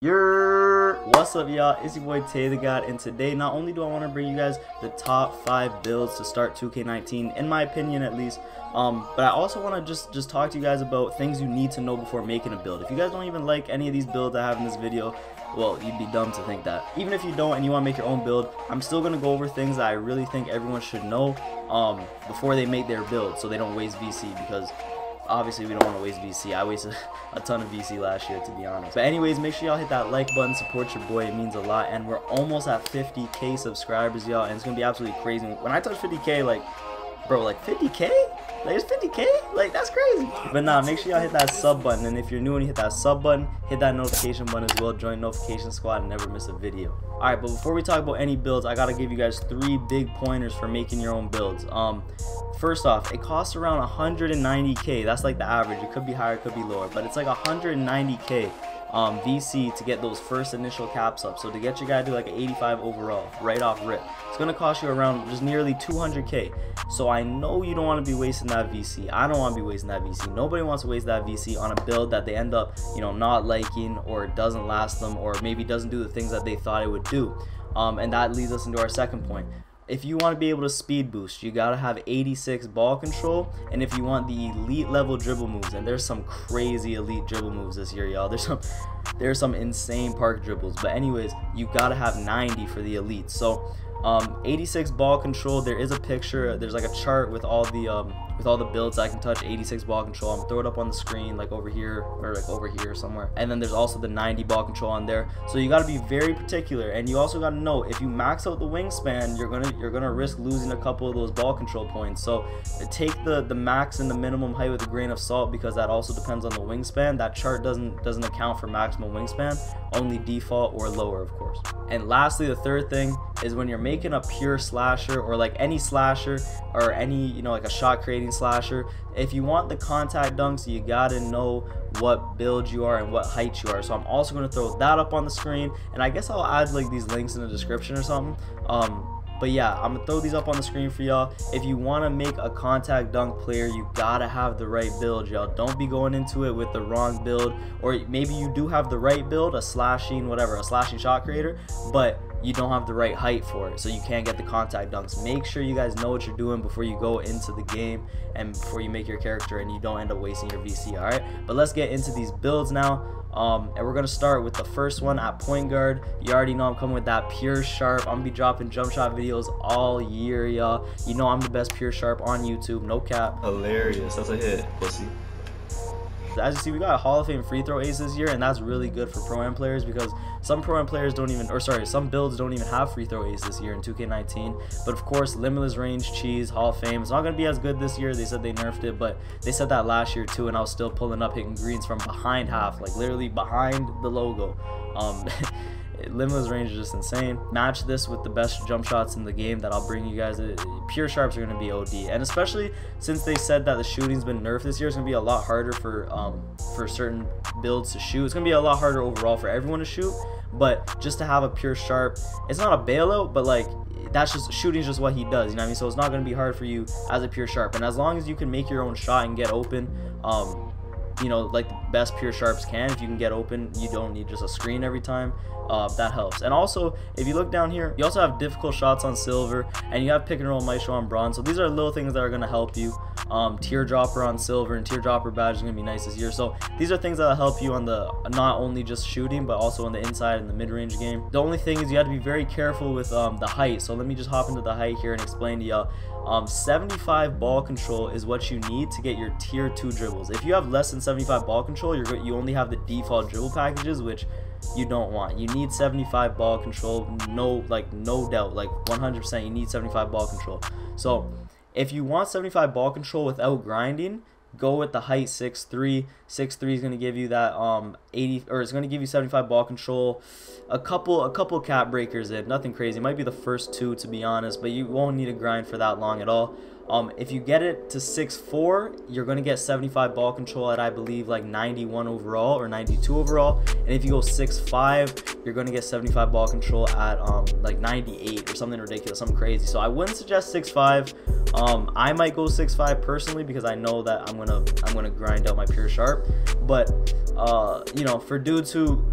What's up, y'all? It's your boy TeyTheGod, and today not only do I want to bring you guys the top 5 builds to start 2K19, in my opinion at least, but I also want to just talk to you guys about things you need to know before making a build. If you guys don't even like any of these builds I have in this video, well, you'd be dumb to think that. Even if you don't and you want to make your own build, I'm still going to go over things that I really think everyone should know before they make their build, so they don't waste VC, because obviously we don't want to waste VC. I wasted a ton of VC last year, to be honest. But anyways, make sure y'all hit that like button, support your boy, it means a lot. And we're almost at 50k subscribers, y'all, and it's gonna be absolutely crazy. When I touch 50k, like, bro, like 50k? Like, it's 50k? Like, that's crazy. But nah, make sure y'all hit that sub button, and if you're new and you hit that sub button, hit that notification button as well. Join notification squad and never miss a video. Alright, but before we talk about any builds, I gotta give you guys 3 big pointers for making your own builds. First off, it costs around 190k. That's like the average. It could be higher, it could be lower, but it's like 190k VC to get those first initial caps up. So to get your guy to like an 85 overall right off rip, it's gonna cost you around just nearly 200k. So I know you don't want to be wasting that VC. I don't want to be wasting that VC. Nobody wants to waste that VC on a build that they end up, you know, not liking, or doesn't last them, or maybe doesn't do the things that they thought it would do. And that leads us into our second point. If you want to be able to speed boost, you gotta have 86 ball control. And if you want the elite level dribble moves, and there's some crazy elite dribble moves this year, y'all, there's some insane park dribbles, but anyways, you gotta have 90 for the elite. So 86 ball control, there is a picture, there's like a chart with all the builds I can touch 86 ball control. I'm gonna throw it up on the screen, like over here, or like over here somewhere. And then there's also the 90 ball control on there. So you gotta be very particular, and you also gotta know, if you max out the wingspan, you're gonna risk losing a couple of those ball control points. So take the max and the minimum height with a grain of salt, because that also depends on the wingspan. That chart doesn't account for maximum wingspan, only default or lower, of course. And lastly, the third thing is, when you're making a pure slasher, or like any slasher, or any, you know, like a shot creating slasher, if you want the contact dunks, you gotta know what build you are and what height you are. So I'm also going to throw that up on the screen, and I guess I'll add like these links in the description or something. But yeah, I'm gonna throw these up on the screen for y'all. If you want to make a contact dunk player, you gotta have the right build, y'all. Don't be going into it with the wrong build, or maybe you do have the right build, a slashing shot creator, but you don't have the right height for it, so you can't get the contact dunks. Make sure you guys know what you're doing before you go into the game and before you make your character, and you don't end up wasting your VC. Alright, but let's get into these builds now. And we're gonna start with the first one at point guard. You already know I'm coming with that pure sharp. I'm gonna be dropping jump shot videos all year, y'all. You know I'm the best pure sharp on YouTube, no cap. Hilarious. That's a hit, pussy. As you see, we got a Hall of Fame free throw ace this year, and that's really good for Pro-Am players, because some Pro-Am players don't even, or sorry, some builds don't even have free throw ace this year in 2K19. But of course, limitless range cheese, Hall of Fame, it's not going to be as good this year. They said they nerfed it, but they said that last year too, and I was still pulling up hitting greens from behind half, like literally behind the logo. Limitless range is just insane. Match this with the best jump shots in the game that I'll bring you guys. Pure sharps are going to be OD, and especially since they said that the shooting's been nerfed this year, it's going to be a lot harder for certain builds to shoot. It's going to be a lot harder overall for everyone to shoot, but just to have a pure sharp, it's not a bailout, but like, that's just, shooting's just what he does, you know what I mean? So it's not going to be hard for you as a pure sharp, and as long as you can make your own shot and get open, you know, like the best pure sharps can, if you can get open, you don't need just a screen every time. That helps. And also, if you look down here, you also have difficult shots on silver, and you have pick and roll maestro on bronze. So these are little things that are going to help you. Teardropper on silver, and teardropper badge is going to be nice this year. So these are things that will help you on the, not only just shooting, but also on the inside and the mid-range game. The only thing is you have to be very careful with the height. So let me just hop into the height here and explain to y'all. 75 ball control is what you need to get your tier 2 dribbles. If you have less than 75 ball control, you only have the default dribble packages, which you don't want. You need 75 ball control, no doubt, like 100%. You need 75 ball control. So if you want 75 ball control without grinding, go with the height 6'3". 6'3" is going to give you that 80, or it's going to give you 75 ball control. A couple cap breakers in, nothing crazy. It might be the first 2, to be honest, but you won't need to grind for that long at all. If you get it to 6'4", you're going to get 75 ball control at, I believe, like 91 overall or 92 overall. And if you go 6'5", you're going to get 75 ball control at like 98 or something ridiculous, something crazy. So I wouldn't suggest 6'5". I might go 6'5" personally, because I know that I'm gonna grind out my pure sharp. But you know, for dudes who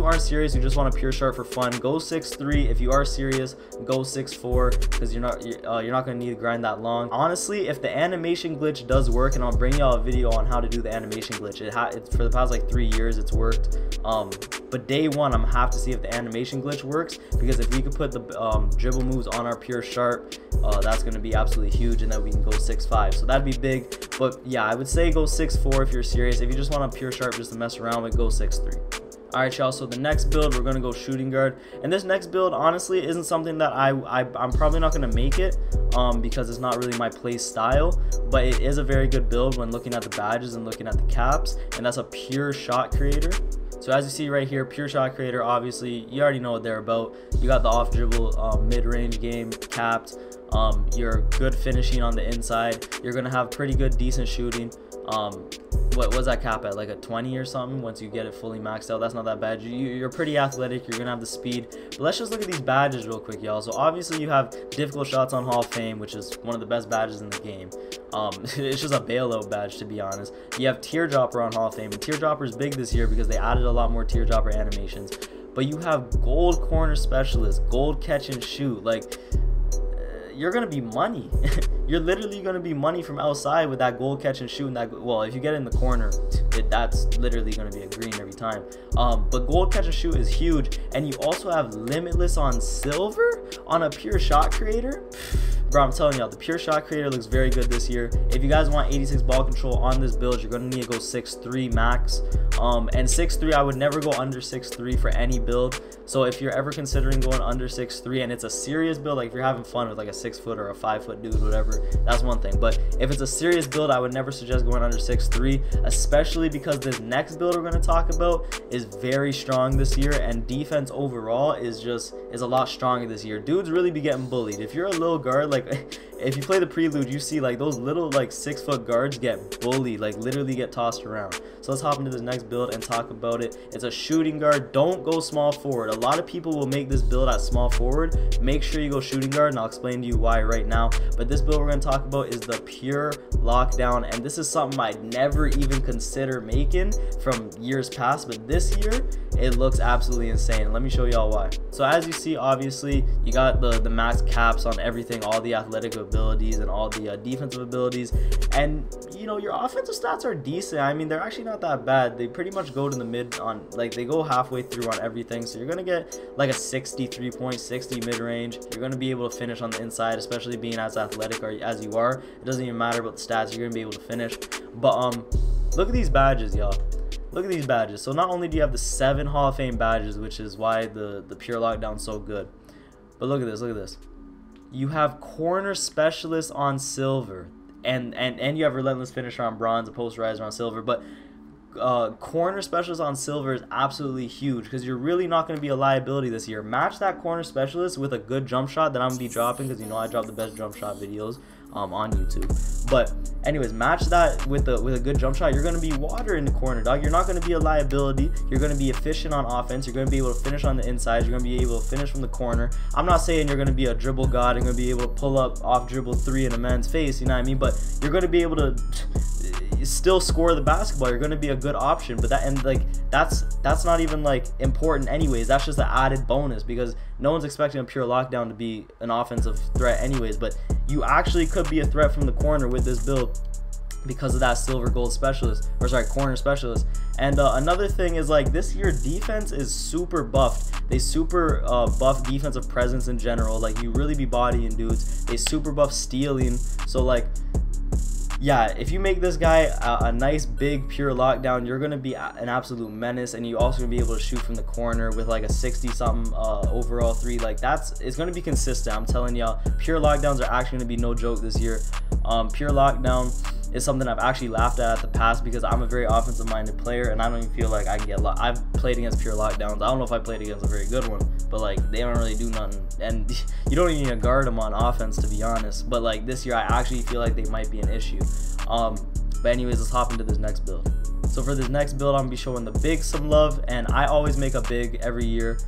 aren't serious, who just want a pure sharp for fun, go 6'3". If you are serious, go 6'4", because you're not gonna need to grind that long. Honestly, if the animation glitch does work, and I'll bring y'all a video on how to do the animation glitch. It's for the past like 3 years it's worked. But day one, I'm gonna have to see if the animation glitch works, because if we could put the dribble moves on our pure sharp, that's gonna be absolutely huge, and then we can go 6'5". So that'd be big. But yeah, I would say go 6'4" if you're serious. If you just want a pure sharp just to mess around with, go 6'3". Alright y'all, so the next build, we're gonna go shooting guard, and this next build honestly isn't something that I'm probably not gonna make it, because it's not really my play style, but it is a very good build when looking at the badges and looking at the caps, and that's a pure shot creator. So as you see right here, pure shot creator, obviously you already know what they're about. You got the off dribble, mid-range game capped, you're good finishing on the inside, you're gonna have pretty good decent shooting. What was that cap at, like a 20 or something? Once you get it fully maxed out, that's not that bad. You're pretty athletic, you're gonna have the speed. But let's just look at these badges real quick, y'all. So obviously you have difficult shots on Hall of Fame, which is one of the best badges in the game. It's just a bailout badge, to be honest. You have teardropper on Hall of Fame, and teardropper is big this year because they added a lot more teardropper animations. But you have gold corner specialist, gold catch and shoot. Like, you're gonna be money. You're literally gonna be money from outside with that goal catch and shoot. And that, well, if you get in the corner, that's literally gonna be a green every time. But gold catch and shoot is huge, and you also have limitless on silver on a pure shot creator. Bro, I'm telling y'all, the pure shot creator looks very good this year. If you guys want 86 ball control on this build, you're gonna need to go 6'3" max. And 6'3", I would never go under 6'3" for any build. So if you're ever considering going under 6'3", and it's a serious build, like if you're having fun with like a 6 foot or a 5 foot dude, whatever, that's one thing. But if it's a serious build, I would never suggest going under 6'3", especially because this next build we're gonna talk about is very strong this year, and defense overall is a lot stronger this year. Dudes really be getting bullied. If you're a little guard, like if you play the Prelude, you see like those little like 6 foot guards get bullied, like literally get tossed around. So let's hop into this next build and talk about it. It's a shooting guard. Don't go small forward. A lot of people will make this build at small forward. Make sure you go shooting guard, and I'll explain to you why right now. But this build we're going to talk about is the pure lockdown, and this is something I'd never even consider making from years past, but this year it looks absolutely insane. Let me show y'all why. So as you see, obviously you got the max caps on everything, all the athletic abilities and all the defensive abilities, and you know, your offensive stats are decent. I mean, they're actually not that bad. They pretty much go to the mid on, like they go halfway through on everything. So you're gonna get like a 63 point, 60 mid-range. You're gonna be able to finish on the inside, especially being as athletic as you are. It doesn't even matter about the stats, you're gonna be able to finish. But look at these badges, y'all. Look at these badges. So not only do you have the 7 Hall of Fame badges, which is why the pure lockdown is so good, but look at this, look at this. You have corner specialist on silver, and you have relentless finisher on bronze, a posterizer on silver. But corner specialist on silver is absolutely huge, because you're really not going to be a liability this year. Match that corner specialist with a good jump shot that I'm going to be dropping, because you know I drop the best jump shot videos on YouTube. But anyways, match that with a good jump shot. You're going to be water in the corner, dog. You're not going to be a liability. You're going to be efficient on offense. You're going to be able to finish on the inside. You're going to be able to finish from the corner. I'm not saying you're going to be a dribble god and going to be able to pull up off dribble 3 in a man's face, you know what I mean? But you're going to be able to still score the basketball. You're going to be a good option, but that's not even like important anyways. That's just an added bonus, because no one's expecting a pure lockdown to be an offensive threat anyways. But you actually could be a threat from the corner with this build because of that silver gold specialist, or sorry, corner specialist. And another thing is, like, this year defense is super buffed. They super buff defensive presence in general. Like, you really be bodying dudes. They super buff stealing. So like, yeah, if you make this guy a nice big pure lockdown, you're gonna be an absolute menace, and you also gonna be able to shoot from the corner with like a 60 something overall 3. Like, it's gonna be consistent. I'm telling y'all, pure lockdowns are actually gonna be no joke this year. Pure lockdown is something I've actually laughed at the past, because I'm a very offensive minded player, and I don't even feel like I can get I've played against pure lockdowns. I don't know if I played against a very good one, but like, they don't really do nothing, and you don't even need to guard them on offense, to be honest. But like, this year I actually feel like they might be an issue. But anyways, let's hop into this next build. So for this next build, I'm gonna be showing the big some love, and I always make a big every year.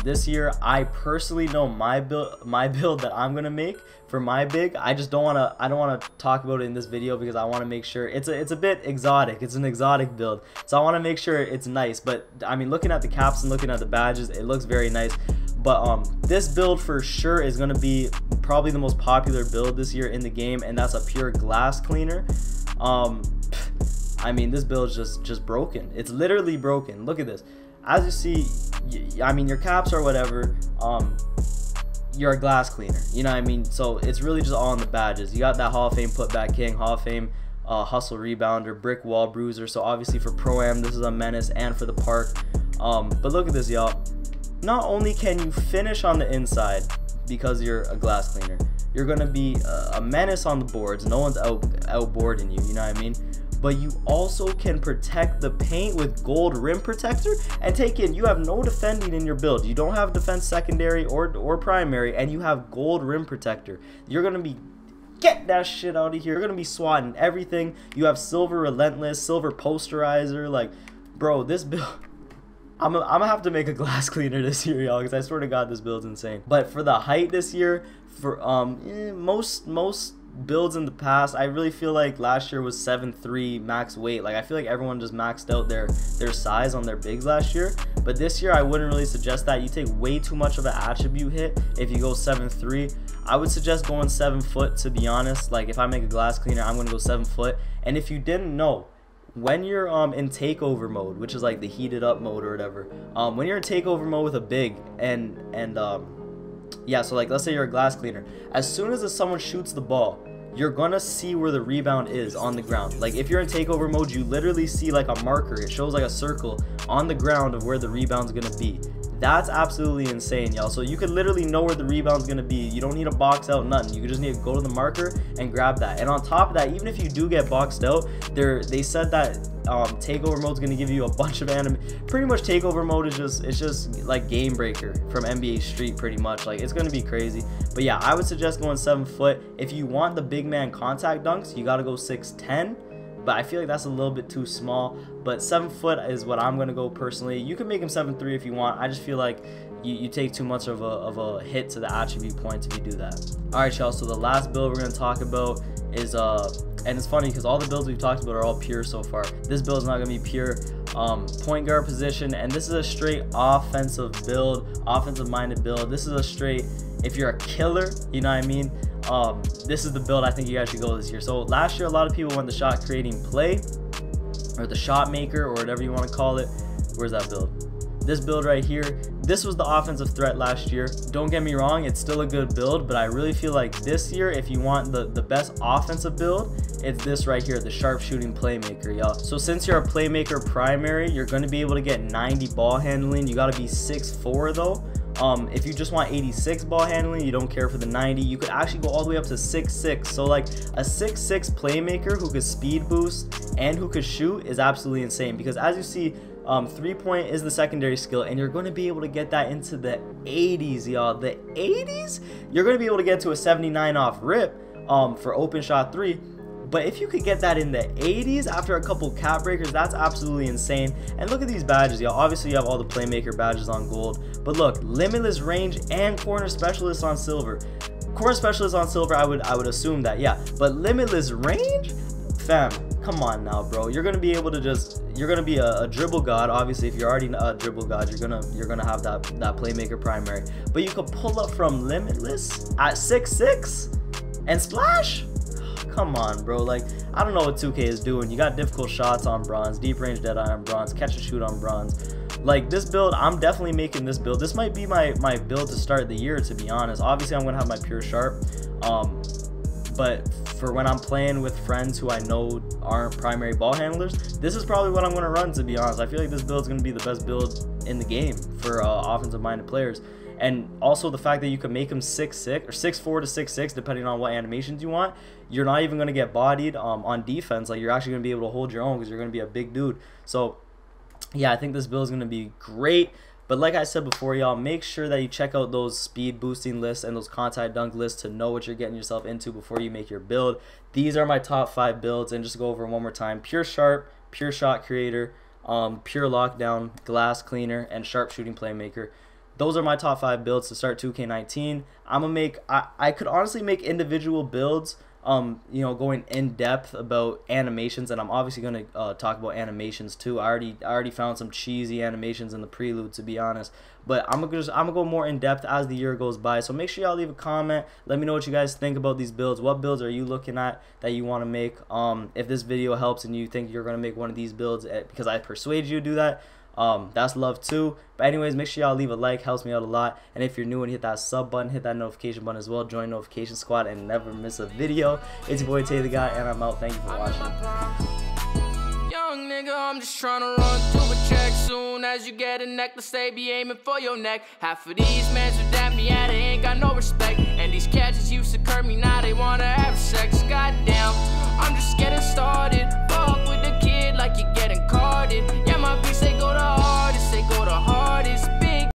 This year I personally know my build that I'm gonna make for my big. I don't want to talk about it in this video because I want to make sure it's a bit exotic. It's an exotic build, so I want to make sure it's nice. But I mean, looking at the caps and looking at the badges, it looks very nice. But this build for sure is gonna be probably the most popular build this year in the game, and that's a pure glass cleaner. I mean, this build is just broken. It's literally broken. Look at this. As you see, I mean, your caps or whatever, you're a glass cleaner, you know what I mean? So it's really just all in the badges. You got that Hall of Fame putback king, Hall of Fame hustle rebounder, brick wall bruiser. So obviously for Pro-Am, this is a menace, and for the park. But look at this, y'all. Not only can you finish on the inside because you're a glass cleaner, you're gonna be a menace on the boards. No one's outboarding you, you know what I mean? But you also can protect the paint with gold rim protector. And take in, you have no defending in your build. You don't have defense secondary or primary, and you have gold rim protector. You're gonna be, get that shit out of here. You're gonna be swatting everything. You have silver relentless, silver posterizer. Like, bro, this build, I'm gonna have to make a glass cleaner this year, y'all, because I swear to God, this build's insane. But for the height this year, for most builds in the past, I really feel like last year was 7'3" max weight. Like, I feel like everyone just maxed out their size on their bigs last year. But this year I wouldn't really suggest that. You take way too much of an attribute hit if you go 7'3". I would suggest going 7 foot, to be honest. Like, if I make a glass cleaner, I'm gonna go 7 foot. And if you didn't know, when you're in takeover mode, which is like the heated up mode or whatever, when you're in takeover mode with a big yeah, so like let's say you're a glass cleaner, as soon as someone shoots the ball, you're gonna see where the rebound is on the ground. Like, if you're in takeover mode, you literally see like a marker. It shows like a circle on the ground of where the rebound's gonna be. That's absolutely insane, y'all. So you could literally know where the rebound's gonna be. You don't need to box out nothing. You just need to go to the marker and grab that. And on top of that, even if you do get boxed out, they said that takeover mode's gonna give you a bunch of pretty much takeover mode is just like game breaker from NBA Street, pretty much. Like, it's gonna be crazy. But yeah, I would suggest going 7 foot. If you want the big man contact dunks, you gotta go 6'10". But I feel like that's a little bit too small. But 7 foot is what I'm gonna go personally. You can make him 7'3" if you want. I just feel like you take too much of a hit to the attribute points if you do that. All right, y'all. So the last build we're gonna talk about is and it's funny because all the builds we've talked about are all pure so far. This build is not gonna be pure. Point guard position, and this is a straight offensive build, offensive minded build. This is a straight, if you're a killer, you know what I mean, this is the build I think you guys should go this year. So last year a lot of people went the shot creating play, or the shot maker, or whatever you want to call it. Where's that build? This build right here, this was the offensive threat last year. Don't get me wrong, it's still a good build, but I really feel like this year, if you want the best offensive build, it's this right here, the sharpshooting playmaker, y'all. So since you're a playmaker primary, you're going to be able to get 90 ball handling. You got to be 6'4" though. If you just want 86 ball handling, you don't care for the 90, you could actually go all the way up to 6'6". So like a 6'6" playmaker who could speed boost and who could shoot is absolutely insane, because as you see, 3-point is the secondary skill, and you're going to be able to get that into the 80s, y'all. The 80s? You're going to be able to get to a 79 off rip for open shot 3. But if you could get that in the 80s after a couple cap breakers, that's absolutely insane. And look at these badges, y'all. Obviously, you have all the playmaker badges on gold. But look, limitless range and corner specialist on silver. Corner specialist on silver, I would assume that, yeah. But limitless range? Fam, come on now, bro. You're gonna be able to you're gonna be a dribble god. Obviously, if you're already a dribble god, you're gonna have that playmaker primary. But you could pull up from limitless at 6'6" and splash. Come on, bro. Like, I don't know what 2K is doing. You got difficult shots on bronze, deep range dead eye on bronze, catch and shoot on bronze. Like, this build, I'm definitely making this build. This might be my build to start the year, to be honest. Obviously, I'm gonna have my pure sharp. But for when I'm playing with friends who I know aren't primary ball handlers, this is probably what I'm going to run, to be honest. I feel like this build is going to be the best build in the game for offensive-minded players. And also the fact that you can make them 6'6" or 6'4" to 6'6", depending on what animations you want. You're not even going to get bodied on defense. Like, you're actually going to be able to hold your own because you're going to be a big dude. So, yeah, I think this build is going to be great. But like I said before, y'all, make sure that you check out those speed boosting lists and those contact dunk lists to know what you're getting yourself into before you make your build. These are my top 5 builds, and just to go over one more time: pure sharp, pure shot creator, pure lockdown, glass cleaner, and sharpshooting playmaker. Those are my top 5 builds to start 2K19. I could honestly make individual builds, you know, going in depth about animations, and I'm obviously gonna talk about animations too. I already found some cheesy animations in the prelude, to be honest. But I'm gonna go more in depth as the year goes by. So make sure y'all leave a comment. Let me know what you guys think about these builds. What builds are you looking at that you want to make? If this video helps and you think you're gonna make one of these builds because I persuaded you to do that, that's love too. But anyways, make sure y'all leave a like, helps me out a lot. And if you're new, and hit that sub button, hit that notification button as well, join notification squad and never miss a video. It's your boy TeyTheGod, and I'm out. Thank you for watching. Young nigga, I'm just trying to run through a check. Soon as you get a necklace, they be aiming for your neck. Half of these men who damn me at it ain't got no respect.